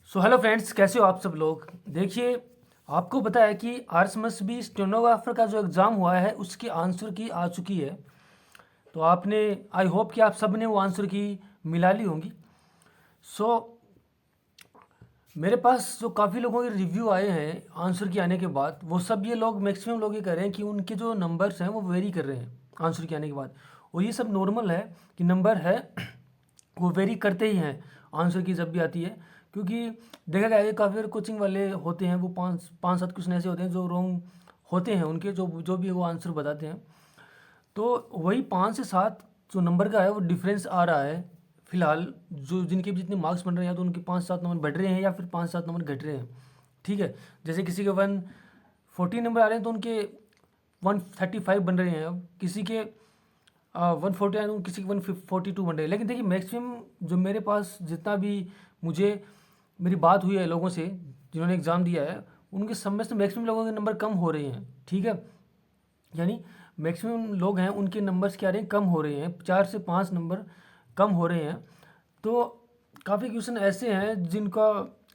So hello friends, कैसे हो आप सब लोग। देखिए, आपको पता है कि आरएसएमएस स्टेनोग्राफर का जो एग्ज़ाम हुआ है उसकी आंसर की आ चुकी है। तो आपने, आई होप कि आप सब ने वो आंसर की मिला ली होंगी। सो मेरे पास जो काफ़ी लोगों के रिव्यू आए हैं आंसर के आने के बाद, वो सब ये लोग, मैक्सिमम लोग ये कह रहे हैं कि उनके जो नंबर्स हैं वो वेरी कर रहे हैं आंसर के आने के बाद। और ये सब नॉर्मल है कि नंबर है वो वेरी करते ही हैं आंसर की जब भी आती है। क्योंकि देखा गया है काफ़ी कोचिंग वाले होते हैं, वो पाँच पाँच सात क्वेश्चन ऐसे होते हैं जो रॉन्ग होते हैं उनके, जो जो भी वो आंसर बताते हैं। तो वही 5 से 7 जो नंबर का है वो डिफरेंस आ रहा है फिलहाल। जो जिनके भी जितने मार्क्स बन रहे हैं, या तो उनके 5 7 नंबर बढ़ रहे हैं या फिर 5 7 नंबर घट रहे हैं। ठीक है, जैसे किसी के 140 नंबर आ रहे हैं तो उनके 135 बन रहे हैं। अब किसी के 140 आ रहे हैं, किसी के 142 बन रहे हैं। लेकिन देखिए, मैक्सिमम जो मेरे पास जितना भी मुझे मेरी बात हुई है लोगों से जिन्होंने एग्ज़ाम दिया है, उनके सब में से मैक्सिमम लोगों के नंबर कम हो रहे हैं। ठीक है, यानी मैक्सिमम लोग हैं उनके नंबर्स क्या रहे हैं, कम हो रहे हैं, 4 से 5 नंबर कम हो रहे हैं। तो काफ़ी क्वेश्चन ऐसे हैं जिनका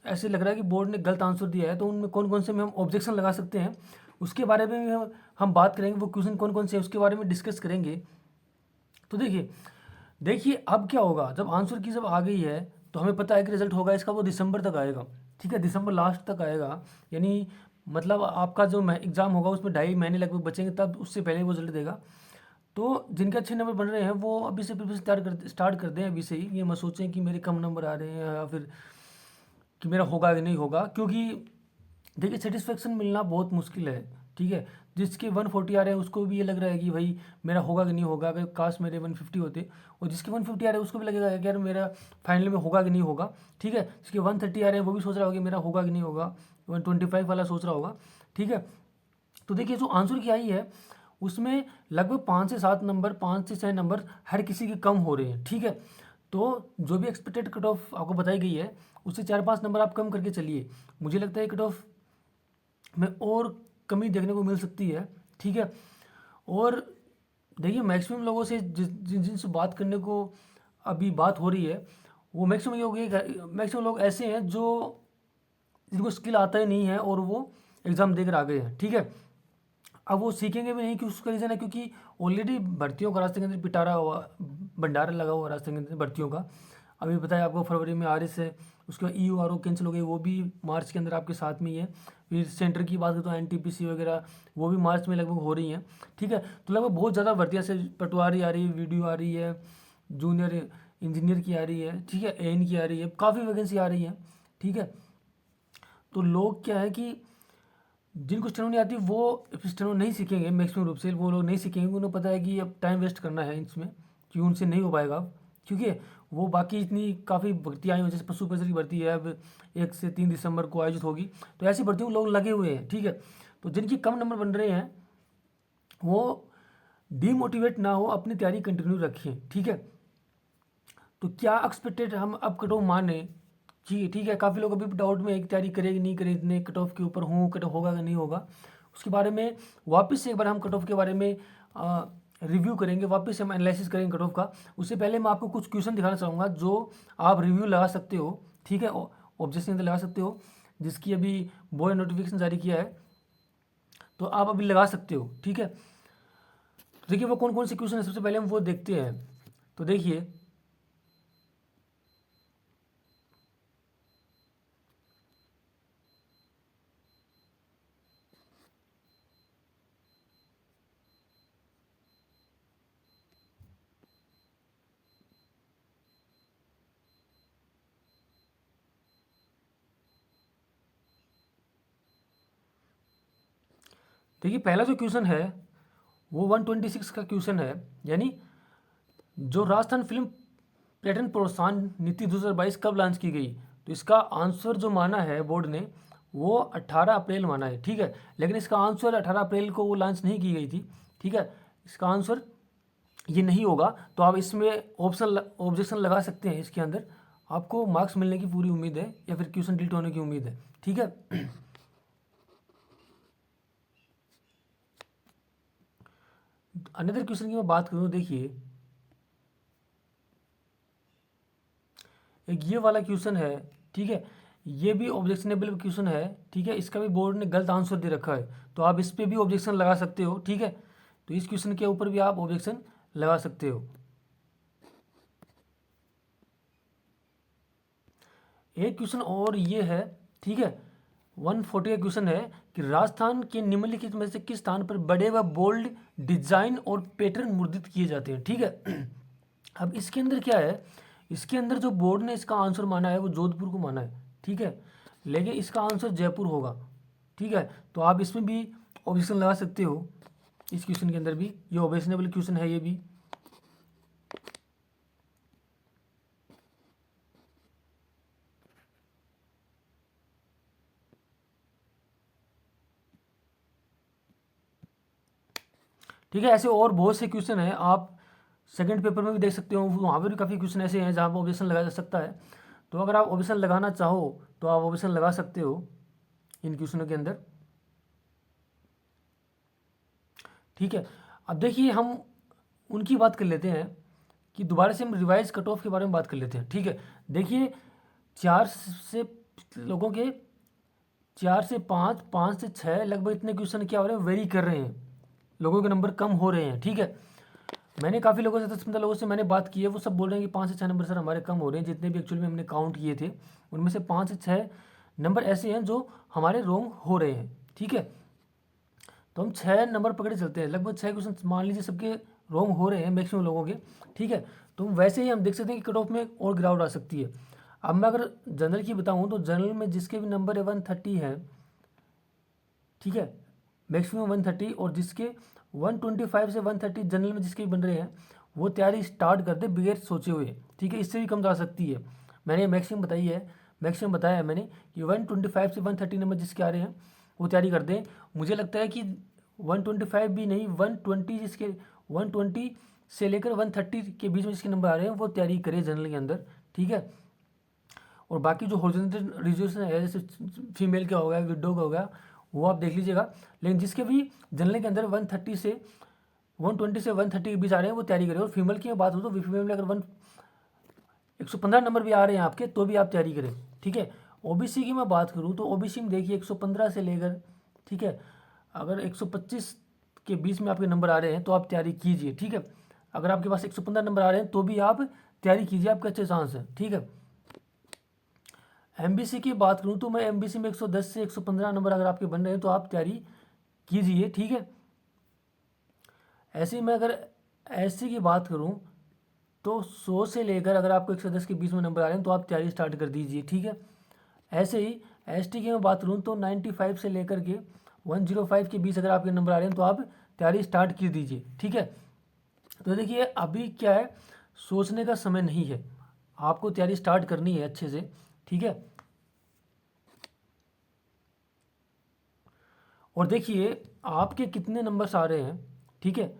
ऐसे लग रहा है कि बोर्ड ने गलत आंसर दिया है। तो उनमें कौन कौन से में हम ऑब्जेक्शन लगा सकते हैं उसके बारे में भी हम बात करेंगे। वो क्वेश्चन कौन कौन से हैं उसके बारे में डिस्कस करेंगे। तो देखिए देखिए अब क्या होगा, जब आंसर की जब आ गई है तो हमें पता है कि रिजल्ट होगा इसका वो दिसंबर तक आएगा। ठीक है, दिसंबर लास्ट तक आएगा। यानी मतलब आपका जो एग्ज़ाम होगा उसमें 2.5 महीने लगभग बचेंगे, तब उससे पहले वो रिजल्ट देगा। तो जिनके अच्छे नंबर बन रहे हैं वो अभी से प्रिपरेशन स्टार्ट कर दें अभी से ही। ये मत सोचें कि मेरे कम नंबर आ रहे हैं या फिर कि मेरा होगा कि नहीं होगा। क्योंकि देखिए, सेटिस्फेक्शन मिलना बहुत मुश्किल है। ठीक है, जिसके 140 आ रहे हैं उसको भी ये लग रहा है कि भाई मेरा होगा कि नहीं होगा, अगर काश मेरे 150 होते। और जिसके 150 आ रहे हैं उसको भी लगेगा कि यार मेरा फाइनल में होगा कि नहीं होगा। ठीक है, जिसके 130 आ रहे हैं वो भी सोच रहा होगा कि मेरा होगा कि नहीं होगा, 125 वाला सोच रहा होगा। ठीक है, तो देखिए जो आंसर की आई है उसमें लगभग 5 से 7 नंबर, 5 से 6 नंबर हर किसी के कम हो रहे हैं। ठीक है, तो जो भी एक्सपेक्टेड कट ऑफ आपको बताई गई है उससे 4 5 नंबर आप कम करके चलिए। मुझे लगता है कट ऑफ में और कमी देखने को मिल सकती है। ठीक है, और देखिए मैक्सिमम लोगों से जिन जिनसे बात करने को अभी बात हो रही है, वो मैक्सिमम लोग मैक्सिमम लोग ऐसे हैं जो जिनको स्किल आता ही नहीं है और वो एग्ज़ाम देकर आ गए हैं। ठीक है, अब वो सीखेंगे भी नहीं कि उसका रीज़न है क्योंकि ऑलरेडी भर्तियों का रास्ते के अंदर पिटारा हुआ, भंडारा लगा हुआ रास्ते के अंदर भर्तियों का। अभी बताया आपको फरवरी में आरएस है, उसके बाद EORO कैंसिल हो गई, वो भी मार्च के अंदर आपके साथ में ही है। फिर सेंटर की बात करें तो NTPC वगैरह वो भी मार्च में लगभग हो रही हैं। ठीक है, तो लगभग बहुत ज़्यादा भर्तियाँ से पटवारी आ रही है, वीडियो आ रही है, जूनियर इंजीनियर की आ रही है। ठीक है, AN की आ रही है, काफ़ी वैकेंसी आ रही है। ठीक है, तो लोग क्या है कि जिनको स्टेनो नहीं आती वो स्टेनो नहीं सीखेंगे, मैक्सिमम रूप से वो लोग नहीं सीखेंगे। उन्हें पता है कि अब टाइम वेस्ट करना है इसमें, कि उनसे नहीं हो पाएगा अब। क्योंकि वो बाकी इतनी काफ़ी भर्तियाँ आई हुई, जैसे पशु पेशर की भर्ती है अब 1 से 3 दिसंबर को आयोजित होगी। तो ऐसी भर्तियों में लोग लगे हुए हैं। ठीक है, तो जिनकी कम नंबर बन रहे हैं वो डीमोटिवेट ना हो, अपनी तैयारी कंटिन्यू रखें। ठीक है, तो क्या एक्सपेक्टेड हम अब कट ऑफ माने कि ठीक है, काफ़ी लोग अभी डाउट में एक तैयारी करेगी नहीं करे, इतने कट ऑफ के ऊपर हूँ, कट ऑफ होगा कि नहीं होगा। उसके बारे में वापस से एक बार हम कट ऑफ के बारे में रिव्यू करेंगे, वापस से हम एनालिसिस करेंगे कट ऑफ का। उससे पहले मैं आपको कुछ क्वेश्चन दिखाना चाहूँगा जो आप रिव्यू लगा सकते हो। ठीक है, ऑब्जेक्शन अंदर लगा सकते हो, जिसकी अभी बोर्ड ने नोटिफिकेशन जारी किया है, तो आप अभी लगा सकते हो। ठीक है, तो देखिए वो कौन कौन से क्वेश्चन है, सबसे पहले हम वो देखते हैं। तो देखिए, पहला जो क्वेश्चन है वो 126 का क्वेश्चन है। यानी जो राजस्थान फिल्म पर्यटन प्रोत्साहन नीति 2022 कब लॉन्च की गई। तो इसका आंसर जो माना है बोर्ड ने वो 18 अप्रैल माना है। ठीक है, लेकिन इसका आंसर 18 अप्रैल को वो लॉन्च नहीं की गई थी। ठीक है, इसका आंसर ये नहीं होगा। तो आप इसमें ऑब्जेक्शन लगा सकते हैं। इसके अंदर आपको मार्क्स मिलने की पूरी उम्मीद है या फिर क्वेश्चन डिलीट होने की उम्मीद है। ठीक है, अनदर क्वेश्चन की मैं बात करूँ, देखिए एक ये वाला क्वेश्चन है। ठीक है, ये भी ऑब्जेक्शनेबल क्वेश्चन है, ठीक है, इसका भी बोर्ड ने गलत आंसर दे रखा है, तो आप इस पर भी ऑब्जेक्शन लगा सकते हो, ठीक है। तो इस क्वेश्चन के ऊपर भी आप ऑब्जेक्शन लगा सकते हो। एक क्वेश्चन और ये है, ठीक है, 140 का क्वेश्चन है कि राजस्थान के निम्नलिखित में से किस स्थान पर बड़े व बोल्ड डिजाइन और पैटर्न मुद्रित किए जाते हैं, ठीक है। अब इसके अंदर क्या है, इसके अंदर जो बोर्ड ने इसका आंसर माना है वो जोधपुर को माना है, ठीक है, लेकिन इसका आंसर जयपुर होगा, ठीक है। तो आप इसमें भी ऑब्जेक्शन लगा सकते हो, इस क्वेश्चन के अंदर भी, ये ऑब्जेक्शनेबल क्वेश्चन है ये भी। ठीक है, ऐसे और बहुत से क्वेश्चन हैं, आप सेकंड पेपर में भी देख सकते हो, वहाँ पर भी काफ़ी क्वेश्चन ऐसे हैं जहाँ पर ऑब्जेक्शन लगाया जा सकता है। तो अगर आप ऑब्जेक्शन लगाना चाहो तो आप ऑब्जेक्शन लगा सकते हो इन क्वेश्चनों के अंदर, ठीक है। अब देखिए हम उनकी बात कर लेते हैं कि दोबारा से हम रिवाइज कट ऑफ के बारे में बात कर लेते हैं, ठीक है। देखिए 4 से लोगों के 4 से 5, 5 से 6 लगभग इतने क्वेश्चन क्या हो रहे हैं, वेरी कर रहे हैं, लोगों के नंबर कम हो रहे हैं, ठीक है। मैंने काफ़ी लोगों से 10-15 लोगों से मैंने बात की है, वो सब बोल रहे हैं कि 5 से 6 नंबर सर हमारे कम हो रहे हैं, जितने भी एक्चुअली में हमने काउंट किए थे उनमें से 5 से 6 नंबर ऐसे हैं जो हमारे रॉन्ग हो रहे हैं, ठीक है। तो हम 6 नंबर पकड़े चलते हैं, लगभग 6 क्वेश्चन मान लीजिए सबके रॉन्ग हो रहे हैं मैक्सिमम लोगों के, ठीक है। तो वैसे ही हम देख सकते हैं कि कट ऑफ में और गिरावट आ सकती है। अब मैं अगर जनरल की बताऊँ तो जनरल में जिसके भी नंबर 130 है, ठीक है, मैक्सिमम 130, और जिसके 125 से 130 जनरल में जिसके भी बन रहे हैं वो तैयारी स्टार्ट कर दे बगैर सोचे हुए, ठीक है, इससे भी कम जा सकती है। मैंने मैक्सिमम बताई है, मैक्सिमम बताया है मैंने कि 125 से 130 नंबर जिसके आ रहे हैं वो तैयारी कर दें। मुझे लगता है कि 125 भी नहीं, 120 जिसके 120 से लेकर 130 के बीच में जिसके नंबर आ रहे हैं वो तैयारी करें जनरल के अंदर, ठीक है। और बाकी जो हॉरिजॉन्टल रिजर्वेशन है जैसे फीमेल का हो गया, विडो का हो गया, वो आप देख लीजिएगा। लेकिन जिसके भी जनरल के अंदर 130 से 120 से 130 के बीच आ रहे हैं वो तैयारी करें। और फीमेल की बात हो तो फीमेल में अगर 115 नंबर भी आ रहे हैं आपके तो भी आप तैयारी करें, ठीक है। ओबीसी की मैं बात करूँ तो ओबीसी में देखिए 115 से लेकर, ठीक है, अगर 125 के बीच में आपके नंबर आ रहे हैं तो आप तैयारी कीजिए, ठीक है। अगर आपके पास 115 नंबर आ रहे हैं तो भी आप तैयारी कीजिए, आपके अच्छे चांस हैं, ठीक है। एमबीसी की बात करूँ तो मैं एमबीसी में 110 से 115 नंबर अगर आपके बन रहे हैं तो आप तैयारी कीजिए, ठीक है। ऐसे ही मैं अगर एससी की बात करूँ तो 100 से लेकर अगर आपको 110 के बीच में नंबर आ रहे हैं तो आप तैयारी स्टार्ट कर दीजिए, ठीक है। ऐसे ही एसटी की मैं बात करूँ तो 95 से लेकर के 105 के बीच अगर आपके नंबर आ रहे हैं तो आप तैयारी स्टार्ट कर दीजिए, ठीक है। तो देखिए अभी क्या है, सोचने का समय नहीं है, आपको तैयारी स्टार्ट करनी है अच्छे से, ठीक है। और देखिए आपके कितने नंबर्स आ रहे हैं, ठीक है,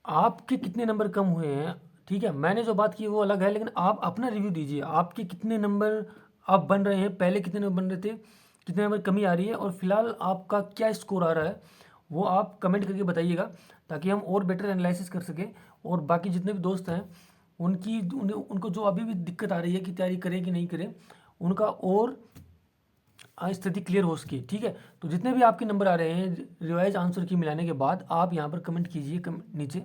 आपके कितने नंबर कम हुए हैं, ठीक है। मैंने जो बात की वो अलग है, लेकिन आप अपना रिव्यू दीजिए, आपके कितने नंबर आप बन रहे हैं, पहले कितने नंबर बन रहे थे, कितने नंबर कमी आ रही है, और फिलहाल आपका क्या स्कोर आ रहा है वो आप कमेंट करके बताइएगा, ताकि हम और बेटर एनालिसिस कर सकें। और बाकी जितने भी दोस्त हैं उनको जो अभी भी दिक्कत आ रही है कि तैयारी करें कि नहीं करें, उनका और स्थिति क्लियर हो सके, ठीक है। तो जितने भी आपके नंबर आ रहे हैं रिवाइज आंसर की मिलाने के बाद आप यहाँ पर कमेंट कीजिए नीचे।